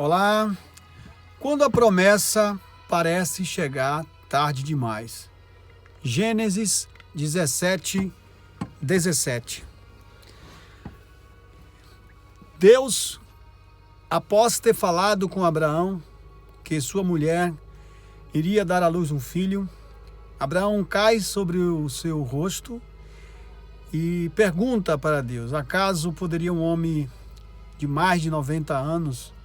Olá! Quando a promessa parece chegar tarde demais. Gênesis 17, 17. Deus, após ter falado com Abraão que sua mulher iria dar à luz um filho, Abraão cai sobre o seu rosto e pergunta para Deus: acaso poderia um homem de mais de 90 anos,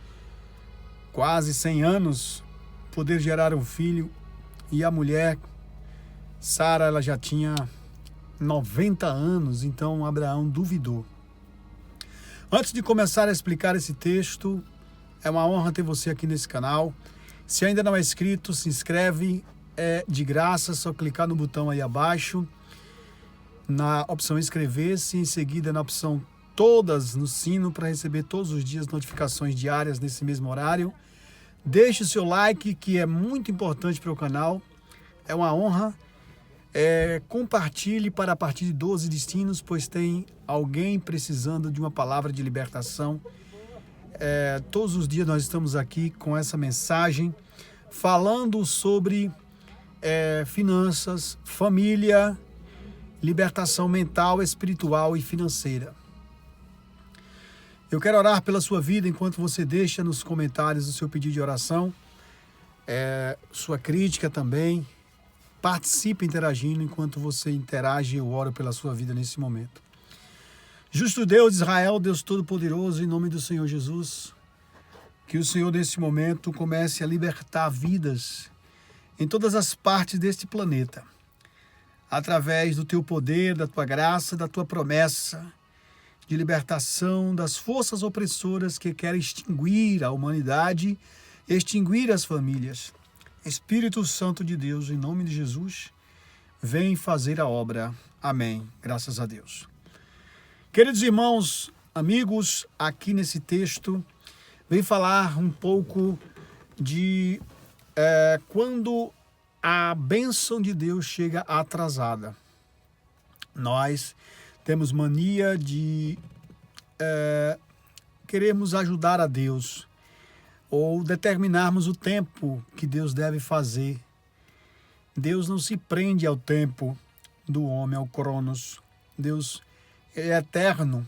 quase 100 anos, poder gerar um filho? E a mulher, Sara, ela já tinha 90 anos, então Abraão duvidou. Antes de começar a explicar esse texto, é uma honra ter você aqui nesse canal. Se ainda não é inscrito, se inscreve, é de graça, é só clicar no botão aí abaixo, na opção inscrever-se, em seguida na opção todas no sino para receber todos os dias notificações diárias nesse mesmo horário. Deixe o seu like, que é muito importante para o canal, é uma honra. Compartilhe para a partir de 12 destinos, pois tem alguém precisando de uma palavra de libertação. Todos os dias nós estamos aqui com essa mensagem, falando sobre finanças, família, libertação mental, espiritual e financeira. Eu quero orar pela sua vida enquanto você deixa nos comentários o seu pedido de oração, sua crítica também. Participe interagindo enquanto você interage. Eu oro pela sua vida nesse momento. Justo Deus de Israel, Deus Todo-Poderoso, em nome do Senhor Jesus, que o Senhor nesse momento comece a libertar vidas em todas as partes deste planeta, através do teu poder, da tua graça, da tua promessa de libertação das forças opressoras que querem extinguir a humanidade, extinguir as famílias. Espírito Santo de Deus, em nome de Jesus, vem fazer a obra. Amém. Graças a Deus. Queridos irmãos, amigos, aqui nesse texto, vem falar um pouco de quando a bênção de Deus chega atrasada. Nós temos mania de queremos ajudar a Deus, ou determinarmos o tempo que Deus deve fazer. Deus não se prende ao tempo do homem, ao Cronos. Deus é eterno.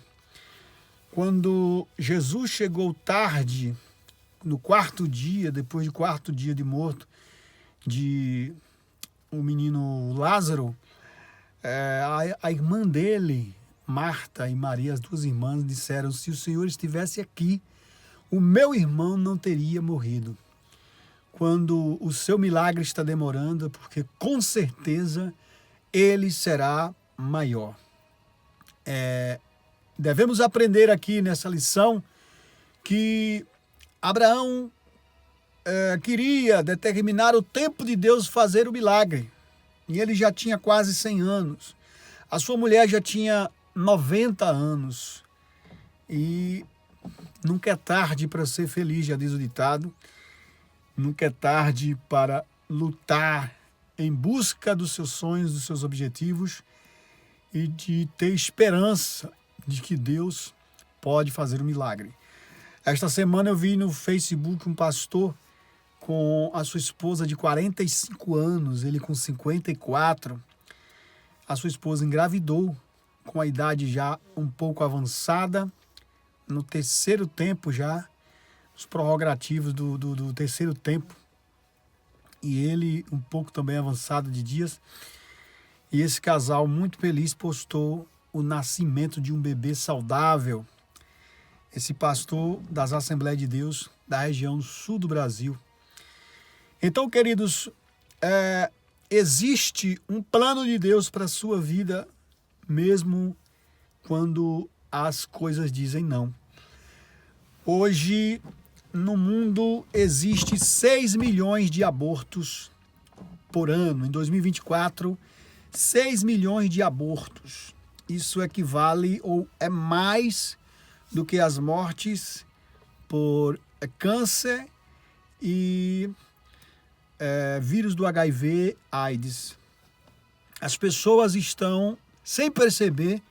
Quando Jesus chegou tarde, no quarto dia, depois de quarto dia de morto, de o menino Lázaro, a irmã dele, Marta e Maria, as duas irmãs, disseram: se o Senhor estivesse aqui, o meu irmão não teria morrido. Quando o seu milagre está demorando, porque com certeza ele será maior. Devemos aprender aqui nessa lição que Abraão queria determinar o tempo de Deus fazer o milagre. E ele já tinha quase 100 anos. A sua mulher já tinha 90 anos. E nunca é tarde para ser feliz, já diz o ditado. Nunca é tarde para lutar em busca dos seus sonhos, dos seus objetivos e de ter esperança de que Deus pode fazer um milagre. Esta semana eu vi no Facebook um pastor com a sua esposa de 45 anos, ele com 54. A sua esposa engravidou com a idade já um pouco avançada, no terceiro tempo já, os prorrogativos do terceiro tempo. E ele um pouco também avançado de dias. E esse casal muito feliz postou o nascimento de um bebê saudável. Esse pastor das Assembleias de Deus da região sul do Brasil. Então, queridos, existe um plano de Deus para a sua vida, mesmo quando as coisas dizem não. Hoje, no mundo, existe 6 milhões de abortos por ano. Em 2024, 6 milhões de abortos. Isso equivale ou é mais do que as mortes por câncer e vírus do HIV, AIDS. As pessoas estão, sem perceber,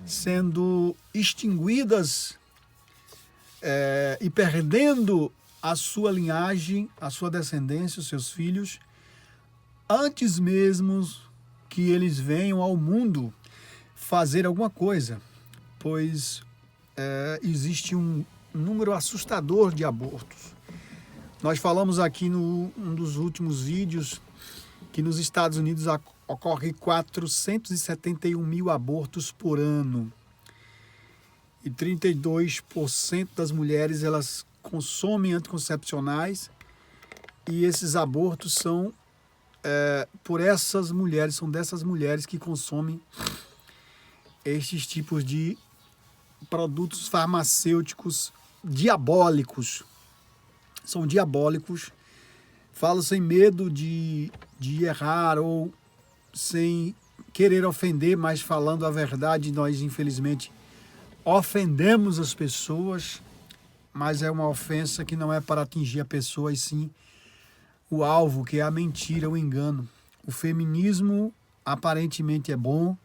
sendo extinguidas e perdendo a sua linhagem, a sua descendência, os seus filhos, antes mesmo que eles venham ao mundo fazer alguma coisa, pois existe um número assustador de abortos. Nós falamos aqui num dos últimos vídeos que nos Estados Unidos ocorre 471 mil abortos por ano. E 32% das mulheres elas consomem anticoncepcionais, e esses abortos são por essas mulheres, são dessas mulheres que consomem estes tipos de produtos farmacêuticos diabólicos. São diabólicos. Falo sem medo de errar ou sem querer ofender, mas falando a verdade, nós infelizmente ofendemos as pessoas, mas é uma ofensa que não é para atingir a pessoa, e sim o alvo, que é a mentira, o engano. O feminismo aparentemente é bom,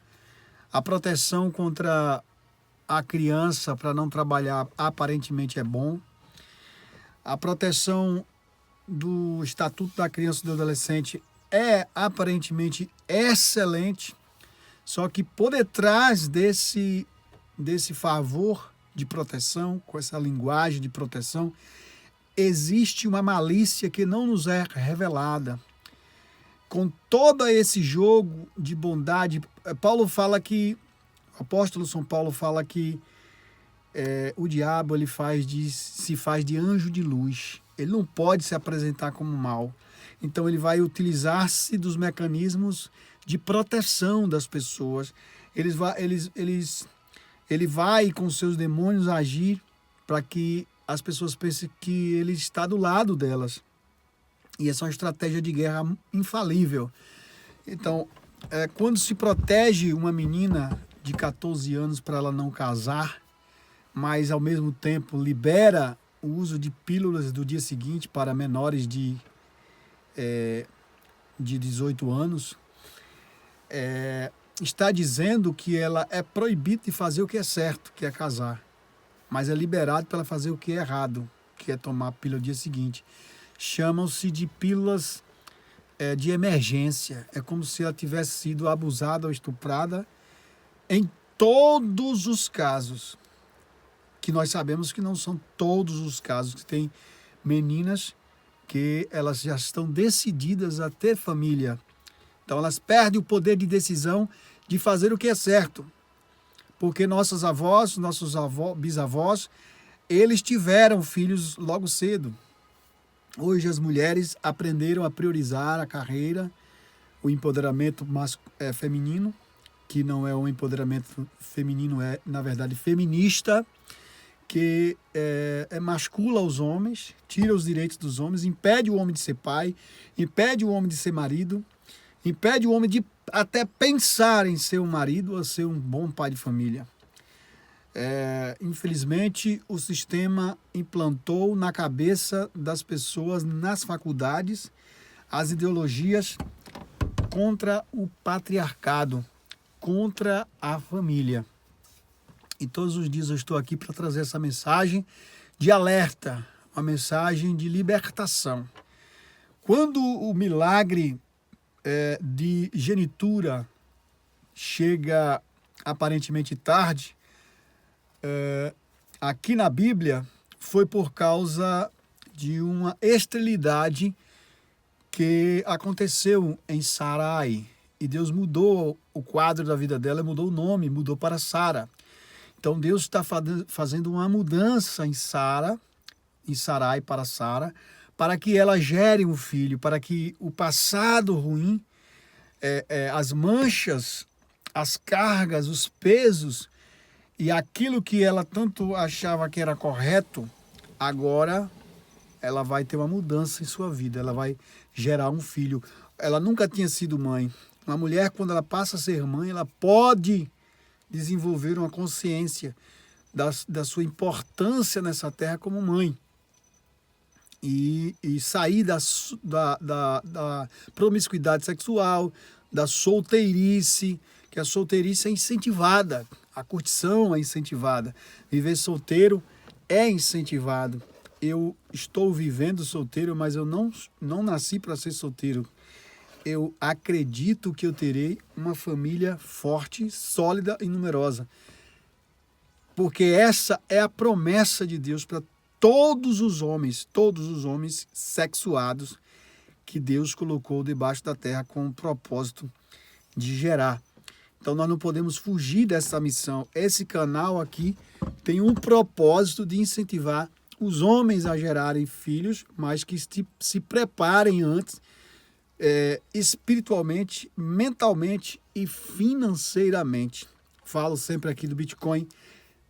a proteção contra a criança para não trabalhar aparentemente é bom, a proteção do Estatuto da Criança e do Adolescente é aparentemente excelente, só que por detrás desse favor de proteção, com essa linguagem de proteção, existe uma malícia que não nos é revelada. Com todo esse jogo de bondade, Paulo fala que, o apóstolo São Paulo fala que o diabo ele se faz de anjo de luz. Ele não pode se apresentar como mal. Então ele vai utilizar-se dos mecanismos de proteção das pessoas. Ele vai com seus demônios agir para que as pessoas pensem que ele está do lado delas. E essa é uma estratégia de guerra infalível. Então, quando se protege uma menina de 14 anos para ela não casar, mas ao mesmo tempo libera o uso de pílulas do dia seguinte para menores de 18 anos, está dizendo que ela é proibida de fazer o que é certo, que é casar, mas é liberado para ela fazer o que é errado, que é tomar a pílula no dia seguinte. Chamam-se de pílulas de emergência. É como se ela tivesse sido abusada ou estuprada em todos os casos, que nós sabemos que não são todos os casos, que tem meninas que elas já estão decididas a ter família. Então elas perdem o poder de decisão de fazer o que é certo. Porque nossos avós, bisavós, eles tiveram filhos logo cedo. Hoje as mulheres aprenderam a priorizar a carreira, o empoderamento feminino, que não é um empoderamento feminino, é na verdade feminista, que mascula os homens, tira os direitos dos homens, impede o homem de ser pai, impede o homem de ser marido, impede o homem de até pensar em ser um marido ou ser um bom pai de família. Infelizmente, o sistema implantou na cabeça das pessoas, nas faculdades, as ideologias contra o patriarcado, contra a família. E todos os dias eu estou aqui para trazer essa mensagem de alerta, uma mensagem de libertação. Quando o milagre de genitura chega aparentemente tarde, aqui na Bíblia foi por causa de uma esterilidade que aconteceu em Sarai. E Deus mudou o quadro da vida dela, mudou o nome, mudou para Sara. Então Deus está fazendo uma mudança em Sarai para Sara, para que ela gere um filho, para que o passado ruim, as manchas, as cargas, os pesos e aquilo que ela tanto achava que era correto, agora ela vai ter uma mudança em sua vida, ela vai gerar um filho. Ela nunca tinha sido mãe. Uma mulher, quando ela passa a ser mãe, ela pode desenvolver uma consciência da sua importância nessa terra como mãe. E sair da promiscuidade sexual, da solteirice, que a solteirice é incentivada, a curtição é incentivada. Viver solteiro é incentivado. Eu estou vivendo solteiro, mas eu não nasci para ser solteiro. Eu acredito que eu terei uma família forte, sólida e numerosa. Porque essa é a promessa de Deus para todos os homens sexuados que Deus colocou debaixo da terra com o propósito de gerar. Então nós não podemos fugir dessa missão. Esse canal aqui tem um propósito de incentivar os homens a gerarem filhos, mas que se preparem antes, espiritualmente, mentalmente e financeiramente. Falo sempre aqui do Bitcoin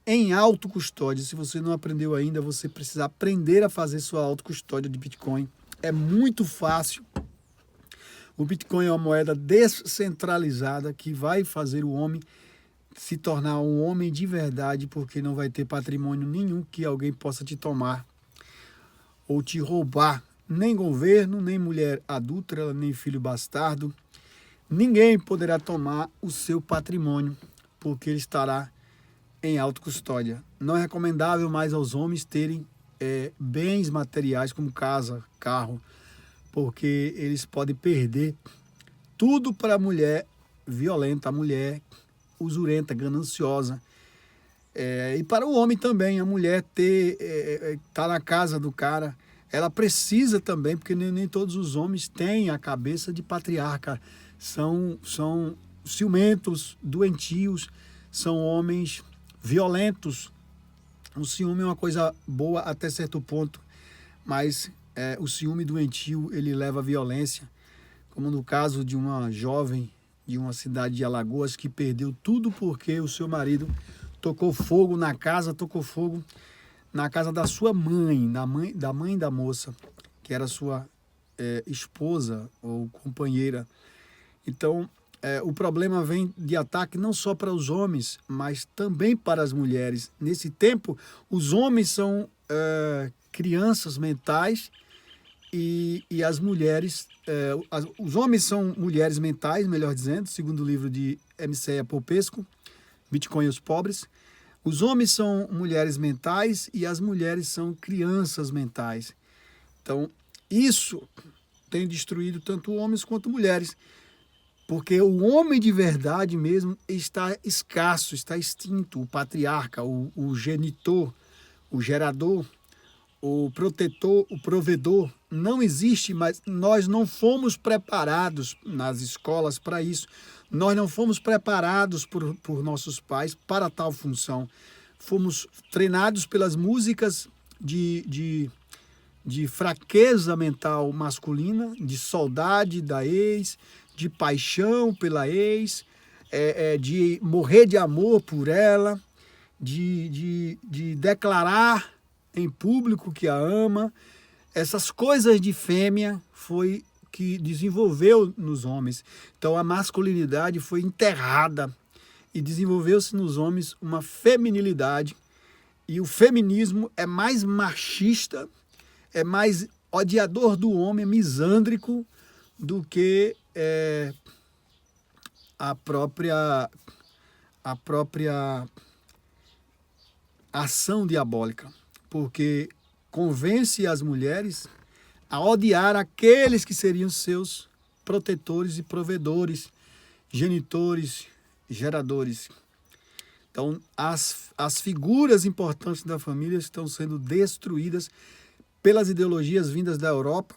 em autocustódia. Se você não aprendeu ainda, você precisa aprender a fazer sua autocustódia de Bitcoin. É muito fácil. O Bitcoin é uma moeda descentralizada que vai fazer o homem se tornar um homem de verdade, porque não vai ter patrimônio nenhum que alguém possa te tomar ou te roubar. Nem governo, nem mulher adúltera, nem filho bastardo. Ninguém poderá tomar o seu patrimônio, porque ele estará em autocustódia. Não é recomendável mais aos homens terem bens materiais como casa, carro, porque eles podem perder tudo para a mulher violenta, a mulher usurenta, gananciosa. E para o homem também, a mulher tá na casa do cara, ela precisa também, porque nem todos os homens têm a cabeça de patriarca, são ciumentos, doentios, são homens violentos. O ciúme é uma coisa boa até certo ponto, mas o ciúme doentio, ele leva à violência, como no caso de uma jovem de uma cidade de Alagoas que perdeu tudo porque o seu marido tocou fogo na casa da sua mãe, da mãe da moça, que era sua esposa ou companheira. Então, o problema vem de ataque não só para os homens, mas também para as mulheres. Nesse tempo, os homens são crianças mentais e as mulheres, os homens são mulheres mentais, melhor dizendo, segundo o livro de Miceia Popesco, Bitcoin e os Pobres. Os homens são mulheres mentais e as mulheres são crianças mentais. Então, isso tem destruído tanto homens quanto mulheres, porque o homem de verdade mesmo está escasso, está extinto. O patriarca, o genitor, o gerador, o protetor, o provedor, não existe, mas nós não fomos preparados nas escolas para isso. Nós não fomos preparados por nossos pais para tal função. Fomos treinados pelas músicas de fraqueza mental masculina, de saudade da ex, de paixão pela ex, de morrer de amor por ela, de declarar em público que a ama. Essas coisas de fêmea foi que desenvolveu nos homens. Então a masculinidade foi enterrada e desenvolveu-se nos homens uma feminilidade. E o feminismo é mais machista, é mais odiador do homem, é misândrico do que a própria ação diabólica, porque convence as mulheres a odiar aqueles que seriam seus protetores e provedores, genitores, geradores. Então, as figuras importantes da família estão sendo destruídas pelas ideologias vindas da Europa,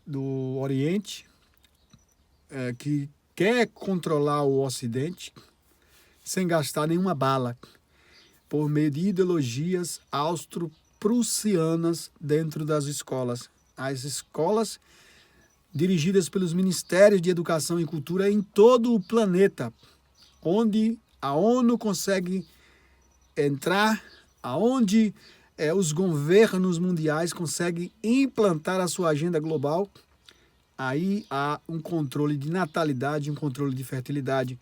do Oriente, que quer controlar o Ocidente sem gastar nenhuma bala, por meio de ideologias austro-prussianas dentro das escolas. As escolas dirigidas pelos Ministérios de Educação e Cultura em todo o planeta, onde a ONU consegue entrar, aonde os governos mundiais conseguem implantar a sua agenda global. Aí há um controle de natalidade, um controle de fertilidade.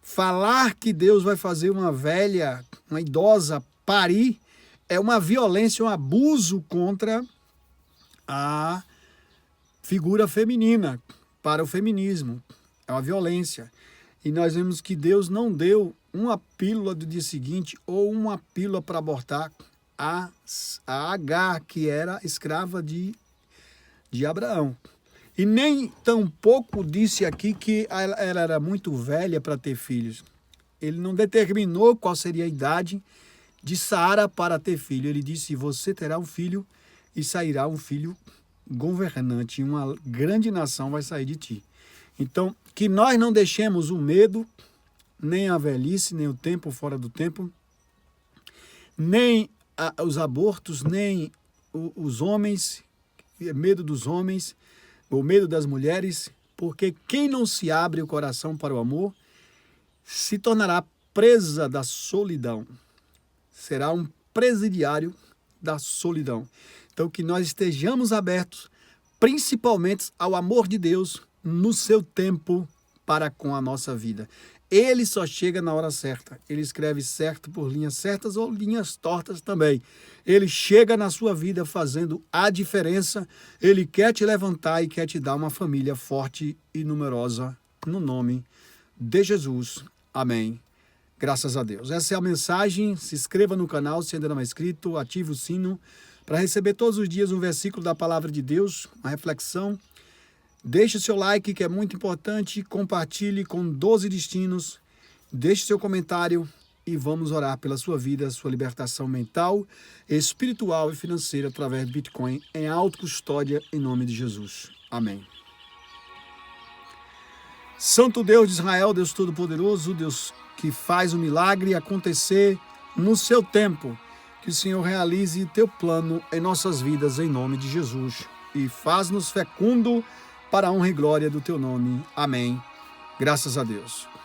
Falar que Deus vai fazer uma idosa parir, é uma violência, um abuso contra a figura feminina, para o feminismo. É uma violência. E nós vemos que Deus não deu uma pílula do dia seguinte ou uma pílula para abortar a Agar, que era escrava de Abraão. E nem tampouco disse aqui que ela era muito velha para ter filhos. Ele não determinou qual seria a idade de Sara para ter filho. Ele disse: você terá um filho e sairá um filho governante. Uma grande nação vai sair de ti. Então, que nós não deixemos o medo, nem a velhice, nem o tempo fora do tempo, nem os abortos, nem os homens, medo dos homens, o medo das mulheres, porque quem não se abre o coração para o amor se tornará presa da solidão. Será um presidiário da solidão. Então, que nós estejamos abertos, principalmente ao amor de Deus, no seu tempo para com a nossa vida. Ele só chega na hora certa. Ele escreve certo por linhas certas ou linhas tortas também. Ele chega na sua vida fazendo a diferença. Ele quer te levantar e quer te dar uma família forte e numerosa no nome de Jesus. Amém. Graças a Deus. Essa é a mensagem. Se inscreva no canal se ainda não é inscrito. Ative o sino para receber todos os dias um versículo da palavra de Deus, uma reflexão. Deixe seu like, que é muito importante. Compartilhe com 12 destinos. Deixe seu comentário e vamos orar pela sua vida, sua libertação mental, espiritual e financeira através do Bitcoin em autocustódia, em nome de Jesus. Amém. Santo Deus de Israel, Deus Todo-Poderoso, Deus que faz o milagre acontecer no seu tempo. Que o Senhor realize o teu plano em nossas vidas, em nome de Jesus. E faz-nos fecundo para a honra e glória do teu nome. Amém. Graças a Deus.